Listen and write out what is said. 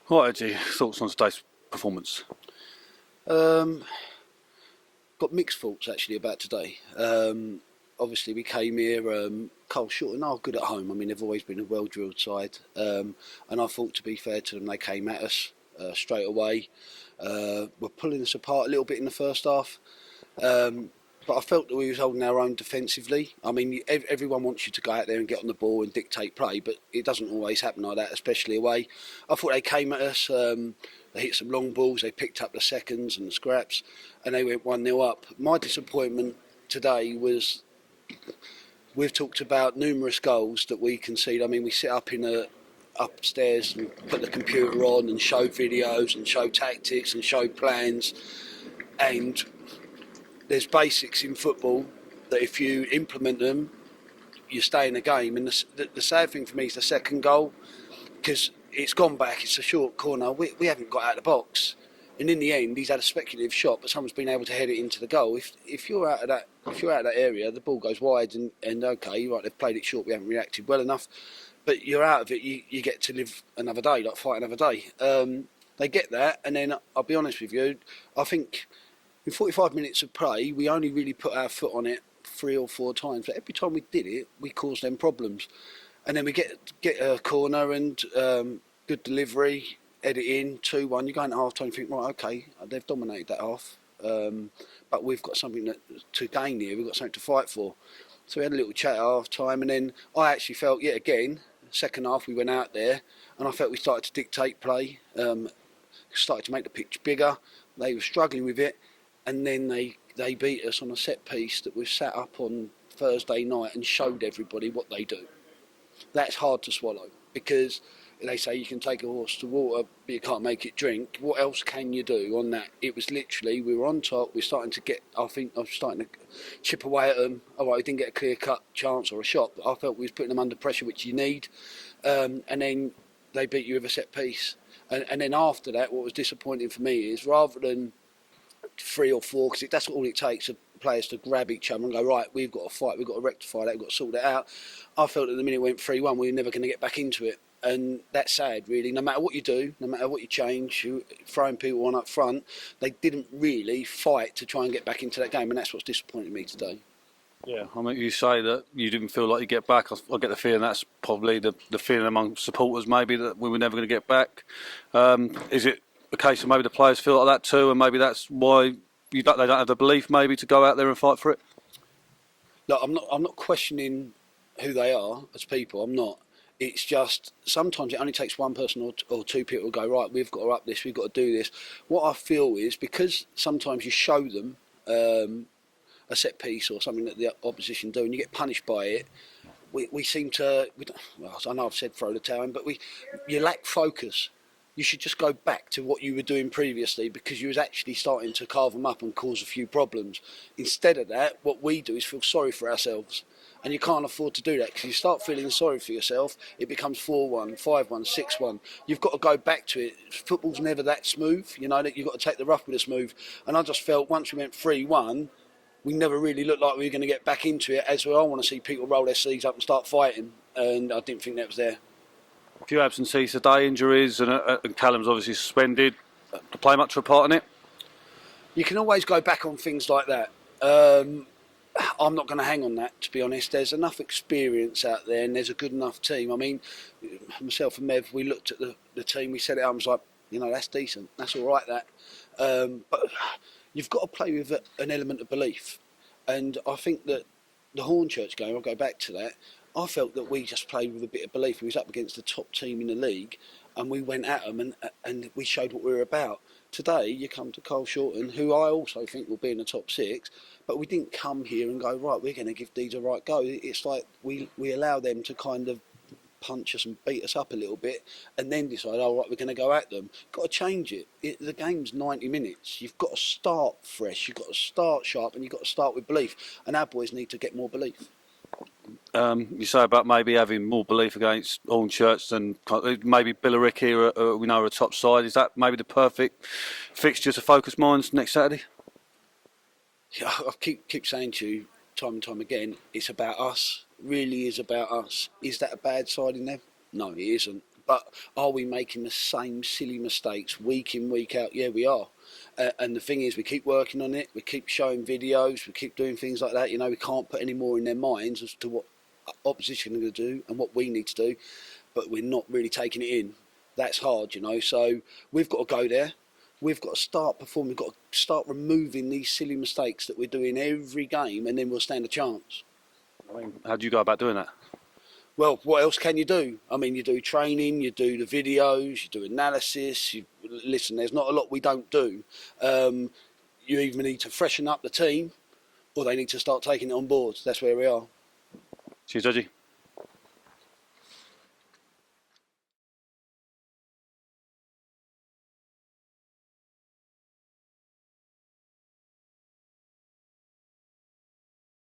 Right, Edgy, thoughts on today's performance? Got mixed thoughts actually about today. Obviously, we came here. Carshalton are good at home. I mean, they've always been a well-drilled side, and I thought, to be fair to them, they came at us straight away. Were pulling us apart a little bit in the first half. But I felt that we was holding our own defensively. I mean, everyone wants you to go out there and get on the ball and dictate play, but it doesn't always happen like that, especially away. I thought they came at us, they hit some long balls, they picked up the seconds and the scraps, and they went 1-0 up. My disappointment today was, we've talked about numerous goals that we concede. I mean, we sit up upstairs and put the computer on and show videos and show tactics and show plans, and there's basics in football that if you implement them, you stay in the game. And the sad thing for me is the second goal, because it's gone back, it's a short corner, we haven't got out of the box. And in the end, he's had a speculative shot, but someone's been able to head it into the goal. If you're out of that area, the ball goes wide, and okay, you're right, they've played it short, we haven't reacted well enough, but you're out of it, you get to live another day, like fight another day. They get that, and then I'll be honest with you, I think in 45 minutes of play, we only really put our foot on it 3 or 4 times. But every time we did it, we caused them problems. And then we get a corner and good delivery, head it in, 2-1. You go into half time and think, right, okay, they've dominated that half. But we've got something to gain here. We've got something to fight for. So we had a little chat at half time. And then I actually felt, yet again, second half we went out there and I felt we started to dictate play, started to make the pitch bigger. They were struggling with it. And then they beat us on a set piece that we've sat up on Thursday night and showed everybody what they do. That's hard to swallow, because they say you can take a horse to water but you can't make it drink. What else can you do on that? It was literally, we were on top, we're starting to get, I think I was starting to chip away at them. All right, we didn't get a clear cut chance or a shot, but I felt we was putting them under pressure, which you need. And then they beat you with a set piece. And then after that, what was disappointing for me is, rather than 3 or 4, because that's all it takes for players to grab each other and go, right, we've got to fight, we've got to rectify that, we've got to sort that out. I felt that the minute it went 3-1, we were never going to get back into it. And that's sad, really. No matter what you do, no matter what you change, you throwing people on up front, they didn't really fight to try and get back into that game, and that's what's disappointed me today. Yeah, I mean, you say that you didn't feel like you get back. I get the feeling that's probably the feeling among supporters, maybe, that we were never going to get back. Is it a case of maybe the players feel like that too, and maybe that's why they don't have the belief maybe to go out there and fight for it? Look, I'm not questioning who they are as people. I'm not. It's just sometimes it only takes one person or 2 people to go, right, we've got to up this, we've got to do this. What I feel is, because sometimes you show them a set piece or something that the opposition do and you get punished by it, we seem to, well, I know I've said throw the towel in, but you lack focus. You should just go back to what you were doing previously, because you was actually starting to carve them up and cause a few problems. Instead of that, what we do is feel sorry for ourselves. And you can't afford to do that, because you start feeling sorry for yourself, it becomes 4-1, 5-1, 6-1. You've got to go back to it. Football's never that smooth, you know, that you've got to take the rough with the smooth. And I just felt once we went 3-1, we never really looked like we were going to get back into it, as well. I want to see people roll their sleeves up and start fighting, and I didn't think that was there. A few absences today, injuries, and Callum's obviously suspended. To play much of a part in it? You can always go back on things like that. I'm not going to hang on that, to be honest. There's enough experience out there, and there's a good enough team. I mean, myself and Mev, we looked at the team, we set it up and was like, you know, that's decent, that's all right, that. But you've got to play with an element of belief. And I think that the Hornchurch game, I'll go back to that, I felt that we just played with a bit of belief. We was up against the top team in the league, and we went at them and we showed what we were about. Today, you come to Carshalton, who I also think will be in the top 6, but we didn't come here and go, right, we're going to give these a right go. It's like we allow them to kind of punch us and beat us up a little bit, and then decide, oh, right, we're going to go at them. Got to change it. The game's 90 minutes. You've got to start fresh, you've got to start sharp, and you've got to start with belief. And our boys need to get more belief. You say about maybe having more belief against Hornchurch than maybe Billericay here, we know are a top side. Is that maybe the perfect fixture to focus minds next Saturday? Yeah, I keep saying to you time and time again, it's about us. It really is about us. Is that a bad side in them? No, it isn't. But are we making the same silly mistakes week in, week out? Yeah, we are. And the thing is, we keep working on it. We keep showing videos. We keep doing things like that. You know, we can't put any more in their minds as to what opposition are going to do and what we need to do. But we're not really taking it in. That's hard, you know. So we've got to go there. We've got to start performing. We've got to start removing these silly mistakes that we're doing every game, and then we'll stand a chance. I mean, how do you go about doing that? Well, what else can you do? I mean, you do training, you do the videos, you do analysis. Listen, there's not a lot we don't do. You either need to freshen up the team, or they need to start taking it on board. That's where we are. Cheers, Dodgy.